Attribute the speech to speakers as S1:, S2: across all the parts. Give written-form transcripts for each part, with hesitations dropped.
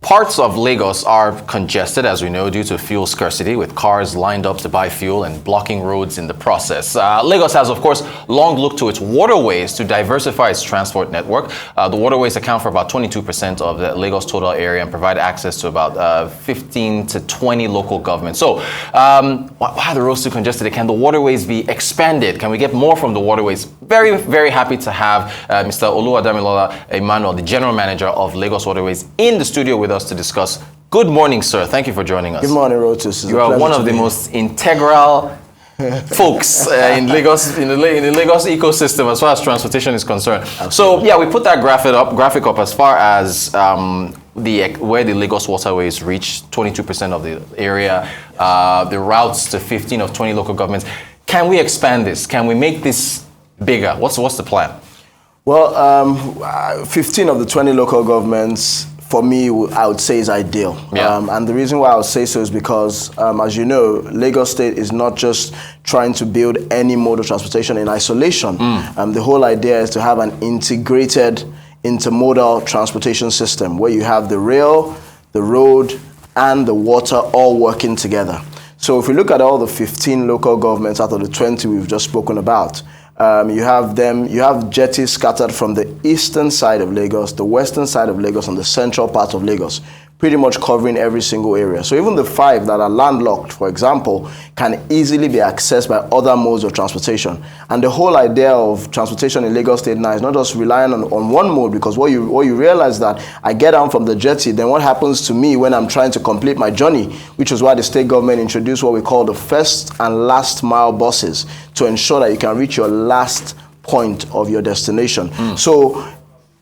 S1: Parts of Lagos are congested, as we know, due to fuel scarcity, with cars lined up to buy fuel and blocking roads in the process. Lagos has, of course, long looked to its waterways to diversify its transport network. The waterways account for about 22% of the Lagos total area and provide access to about 15 to 20 local governments. So, why are the roads too congested? Can the waterways be expanded? Can we get more from the waterways? Very, very happy to have Mr. Oluwadamilola Emmanuel, the General Manager of Lagos Waterways, in the studio with us to discuss. Good morning, sir. Thank you for joining us.
S2: Good morning, Rotus.
S1: You are one of the most integral folks in Lagos, in the Lagos ecosystem as far as transportation is concerned. Absolutely. So, yeah, we put that graphic up as far as where the Lagos Waterways reach 22% of the area, the routes to 15 of 20 local governments. Can we expand this? Can we make this bigger? What's the plan?
S2: Well, 15 of the 20 local governments, for me, I would say is ideal.
S1: Yeah.
S2: And the reason why I would say so is because, as you know, Lagos State is not just trying to build any mode of transportation in isolation. The whole idea is to have an integrated intermodal transportation system where you have the rail, the road, and the water all working together. So if we look at all the 15 local governments out of the 20 we've just spoken about, you have jetties scattered from the eastern side of Lagos, the western side of Lagos, and the central part of Lagos, pretty much covering every single area. So even the 5 that are landlocked, for example, can easily be accessed by other modes of transportation. And the whole idea of transportation in Lagos State now is not just relying on one mode, because what you realize that I get down from the jetty, then what happens to me when I'm trying to complete my journey, which is why the state government introduced what we call the first and last mile buses to ensure that you can reach your last point of your destination. So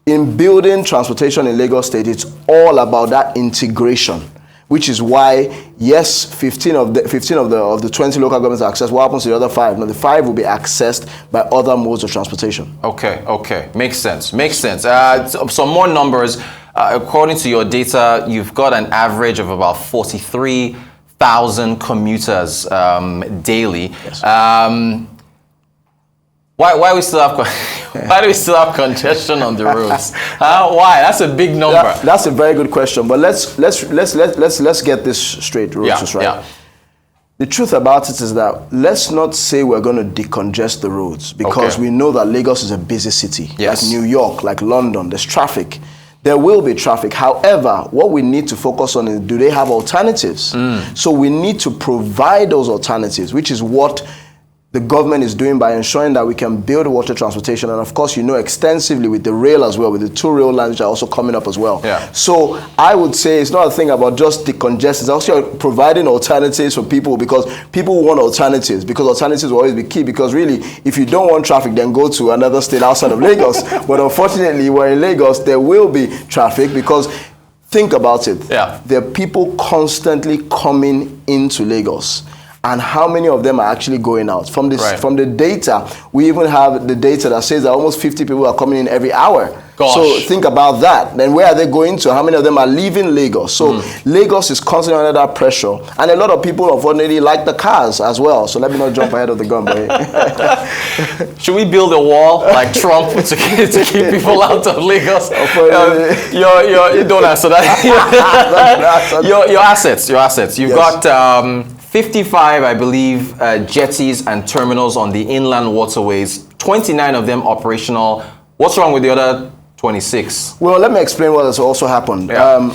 S2: in building transportation in Lagos State, it's all about that integration, which is why, yes, 15 of the 20 local governments are accessed. What happens to the other 5? Now, the 5 will be accessed by other modes of transportation. Okay.
S1: Makes sense. Some more numbers. According to your data, you've got an average of about 43,000 commuters daily.
S2: Yes.
S1: Why do we still have congestion on the roads? Why? That's a big number.
S2: That's a very good question. But let's get this straight, Rotus, right? Yeah. The truth about it is that let's not say we're going to decongest the roads, because we know that Lagos is a busy city.
S1: Yes.
S2: Like New York, like London. There's traffic. There will be traffic. However, what we need to focus on is, do they have alternatives? So we need to provide those alternatives, which is what the government is doing by ensuring that we can build water transportation. And of course, extensively with the rail as well, with the 2 rail lines which are also coming up as well.
S1: Yeah.
S2: So I would say it's not a thing about just decongesting. It's also providing alternatives for people, because people want alternatives, because alternatives will always be key. Because really, if you don't want traffic, then go to another state outside of Lagos. But unfortunately, we're in Lagos, there will be traffic, because think about it.
S1: Yeah.
S2: There are people constantly coming into Lagos. And how many of them are actually going out? From the data, we even have the data that says that almost 50 people are coming in every hour.
S1: Gosh.
S2: So think about that. Then where are they going to? How many of them are leaving Lagos? So Lagos is constantly under that pressure. And a lot of people, unfortunately, like the cars as well. So let me not jump ahead of the gun. But
S1: should we build a wall like Trump to keep people out of Lagos? You don't answer that. your assets. You've got 55, I believe, jetties and terminals on the inland waterways, 29 of them operational. What's wrong with the other 26?
S2: Well, let me explain what has also happened.
S1: Yeah.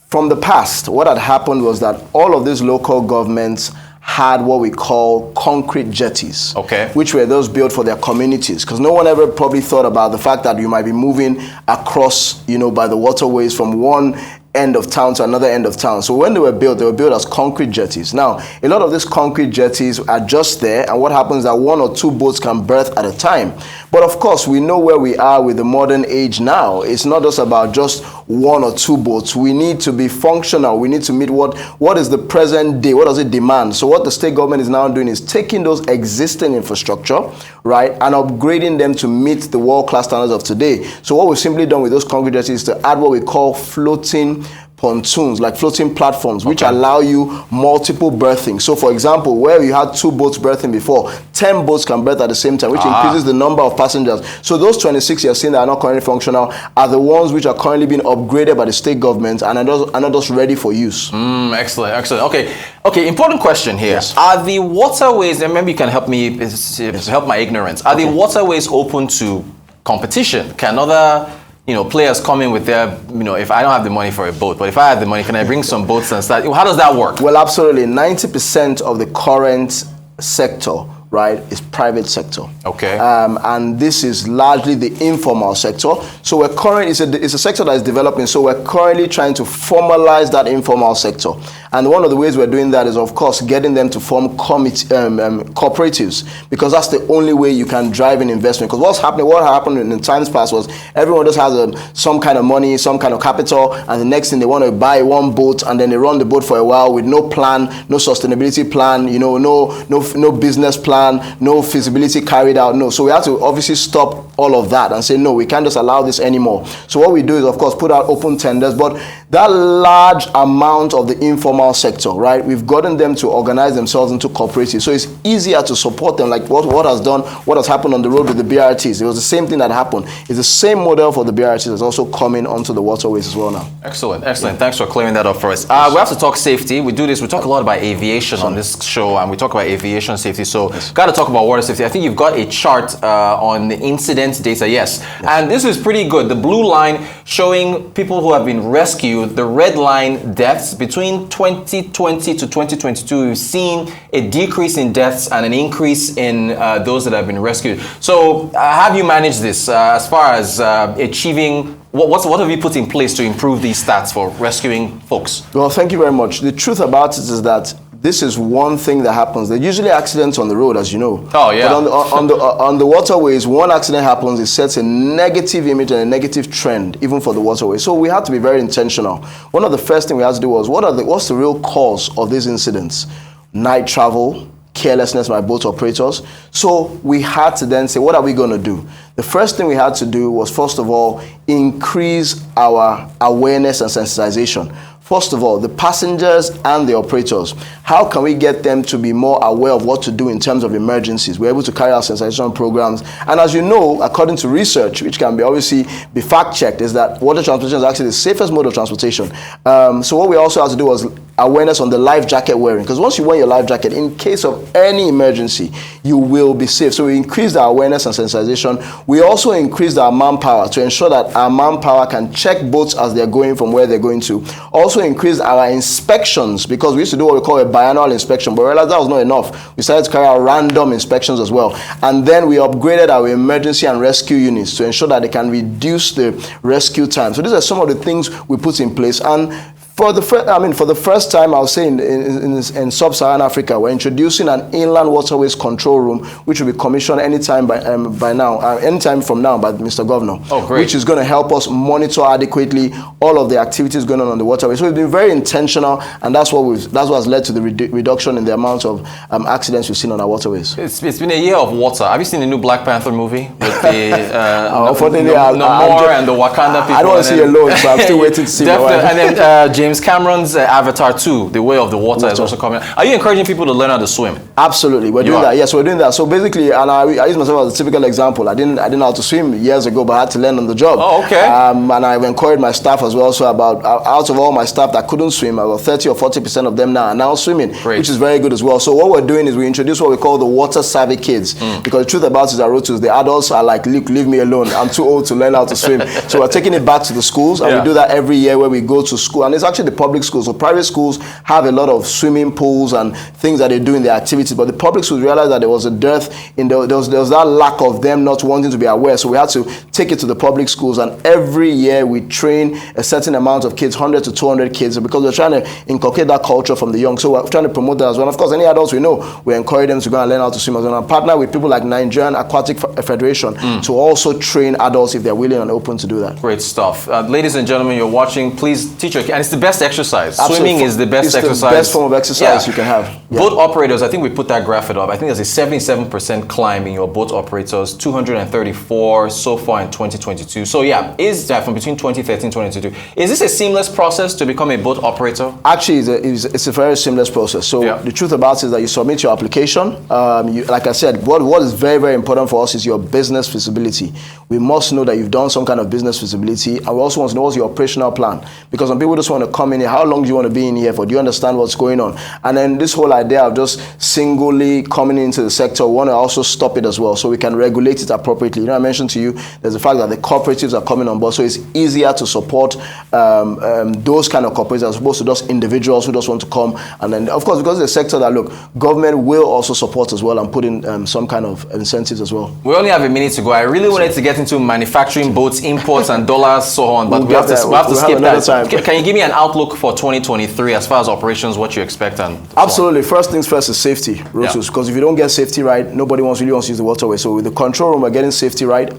S2: From the past, what had happened was that all of these local governments had what we call concrete jetties, which were those built for their communities, because no one ever probably thought about the fact that you might be moving across, by the waterways from one end of town to another end of town. So when they were built as concrete jetties. Now, a lot of these concrete jetties are just there, and what happens is that 1 or 2 boats can berth at a time. But of course, we know where we are with the modern age now. It's not just about just 1 or 2 boats. We need to be functional. We need to meet what is the present day, what does it demand. So what the state government is now doing is taking those existing infrastructure, right, and upgrading them to meet the world-class standards of today. So what we've simply done with those concrete jetties is to add what we call floating pontoons, like floating platforms, which allow you multiple berthing. So for example, where you had 2 boats berthing before, 10 boats can berth at the same time, which increases the number of passengers. So those 26 you're seeing that are not currently functional are the ones which are currently being upgraded by the state government and are not just ready for use.
S1: Excellent, excellent. Okay, important question here.
S2: Yes.
S1: Are the waterways, and maybe you can help me, help my ignorance, are the waterways open to competition? Can other players come in with their, if I don't have the money for a boat, but if I have the money, can I bring some boats and start? How does that work?
S2: Well, absolutely. 90% of the current sector, right, is private sector.
S1: Okay.
S2: And this is largely the informal sector. So we're currently, it's a sector that is developing. So we're currently trying to formalize that informal sector. And one of the ways we're doing that is, of course, getting them to form cooperatives, because that's the only way you can drive an investment. Because what happened in times past was everyone just has some kind of money, some kind of capital, and the next thing they want to buy one boat, and then they run the boat for a while with no plan, no sustainability plan, no business plan, no feasibility carried out. No. So we have to obviously stop all of that and say, no, we can't just allow this anymore. So what we do is, of course, put out open tenders, but that large amount of the informal sector, right, we've gotten them to organize themselves into cooperatives. So it's easier to support them, like what has happened on the road with the BRTs. It was the same thing that happened. It's the same model for the BRTs that's also coming onto the waterways as well now.
S1: Excellent, excellent. Thanks for clearing that up for us. We have to talk safety. We do this, we talk a lot about aviation on this show, and we talk about aviation safety. So got to talk about water safety. I think you've got a chart on the incident data, yes. And this is pretty good. The blue line showing people who have been rescued, the red line deaths. Between 2020 to 2022, we've seen a decrease in deaths and an increase in those that have been rescued. So how have you managed this as far as achieving, what have you put in place to improve these stats for rescuing folks?
S2: Well, thank you very much. The truth about it is that this is one thing that happens. There are usually accidents on the road, as you know.
S1: Oh, yeah.
S2: But on the waterways, one accident happens, it sets a negative image and a negative trend, even for the waterways. So we had to be very intentional. One of the first things we had to do was, what's the real cause of these incidents? Night travel, carelessness by boat operators. So we had to then say, what are we going to do? The first thing we had to do was, first of all, increase our awareness and sensitization. First of all, the passengers and the operators, how can we get them to be more aware of what to do in terms of emergencies? We're able to carry out sensitization programs. And as you know, according to research, which can be obviously be fact-checked, is that water transportation is actually the safest mode of transportation. So what we also had to do was awareness on the life jacket wearing. Because once you wear your life jacket, in case of any emergency, you will be safe. So we increased our awareness and sensitization. We also increased our manpower to ensure that our manpower can check boats as they're going from where they're going to. Also increased our inspections, because we used to do what we call a biannual inspection, but we realized that was not enough. We started to carry out random inspections as well. And then we upgraded our emergency and rescue units to ensure that they can reduce the rescue time. So these are some of the things we put in place. And for the first time, I'll say in sub-Saharan Africa, we're introducing an inland waterways control room, which will be commissioned anytime anytime from now by Mr. Governor.
S1: Oh, great.
S2: Which is going to help us monitor adequately all of the activities going on the waterway. So we've been very intentional, and that's what has led to the reduction in the amount of accidents we've seen on our waterways.
S1: It's been a year of water. Have you seen the new Black Panther movie with the
S2: unfortunately,
S1: Namor and the Wakanda people?
S2: I don't want to see it alone, so I'm still waiting to see.
S1: And then James Cameron's Avatar 2, The Way of the Water, is also coming. Are you encouraging people to learn how to swim?
S2: Absolutely, we're doing that. Yes, we're doing that. So basically, and I use myself as a typical example. I didn't know how to swim years ago, but I had to learn on the job.
S1: Oh, okay.
S2: And I've encouraged my staff as well. So out of all my staff that couldn't swim, about 30 or 40% of them now are now swimming, which is very good as well. So what we're doing is we introduce what we call the water savvy kids, because the truth about it is the adults are like, look, leave me alone. I'm too old to learn how to swim. So we're taking it back to the schools, and we do that every year where we go to school, and it's actually the public schools. So private schools have a lot of swimming pools and things that they do in their activities, but the public schools realized that there was a dearth in there was that lack of them not wanting to be aware. So we had to take it to the public schools, and every year we train a certain amount of kids, 100 to 200 kids, because we're trying to inculcate that culture from the young. So we're trying to promote that as well. And of course, any adults we know, we encourage them to go and learn how to swim as well. And partner with people like Nigerian Aquatic Federation to also train adults if they're willing and open to do that.
S1: Great stuff. Ladies and gentlemen, you're watching, please teach your kids, and it's the best exercise.
S2: Absolutely.
S1: Swimming is the best exercise.
S2: It's the best form of exercise you can have. Yeah.
S1: Boat operators, I think we put that graphic up. I think there's a 77% climb in your boat operators, 234 so far in 2022. So yeah, is that from between 2013 and 2022? Is this a seamless process to become a boat operator?
S2: Actually, it's a very seamless process. So the truth about it is that you submit your application. Like I said, what is very, very important for us is your business feasibility. We must know that you've done some kind of business feasibility, and we also want to know what's your operational plan. Because some people just want to come in here, how long do you want to be in here for? Do you understand what's going on? And then this whole idea of just singly coming into the sector, we want to also stop it as well so we can regulate it appropriately. You know, I mentioned to you, there's the fact that the cooperatives are coming on board, so it's easier to support those kind of cooperatives as opposed to just individuals who just want to come. And then, of course, because it's a sector that, look, government will also support as well and put in some kind of incentives as well.
S1: We only have a minute to go. I really wanted to get into manufacturing boats, imports and dollars, so on, but we have to skip that. So can you give me an outlook for 2023 as far as operations, what you expect? And
S2: absolutely. First things first is safety, Rotus, because if you don't get safety right, nobody really wants to use the waterway. So with the control room, we're getting safety right.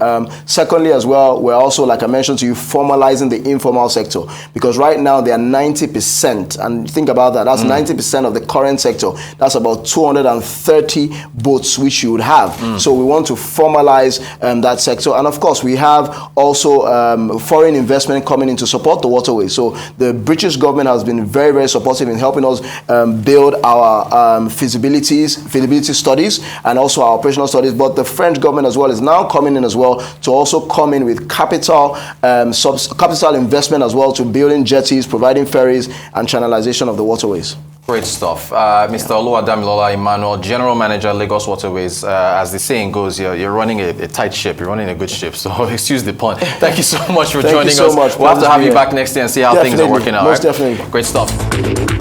S2: Secondly, as well, we're also, like I mentioned to you, formalizing the informal sector, because right now they are 90%, and think about that. That's 90% of the current sector. That's about 230 boats which you would have. So we want to formalize that sector, and of course we have also foreign investment coming in to support the waterway. So the British government has been very, very supportive in helping us build our feasibility studies and also our operational studies. But the French government as well is now coming in as well to also come in with capital investment as well to building jetties, providing ferries, and channelization of the waterways.
S1: Great stuff. Mr. Oluwadamilola Emmanuel, General Manager, Lagos Waterways. As the saying goes, you're running a tight ship. You're running a good ship. So excuse the pun. Thank you so much for joining us. We'll have to have you back next year and see how things are working out.
S2: Most definitely.
S1: Great stuff.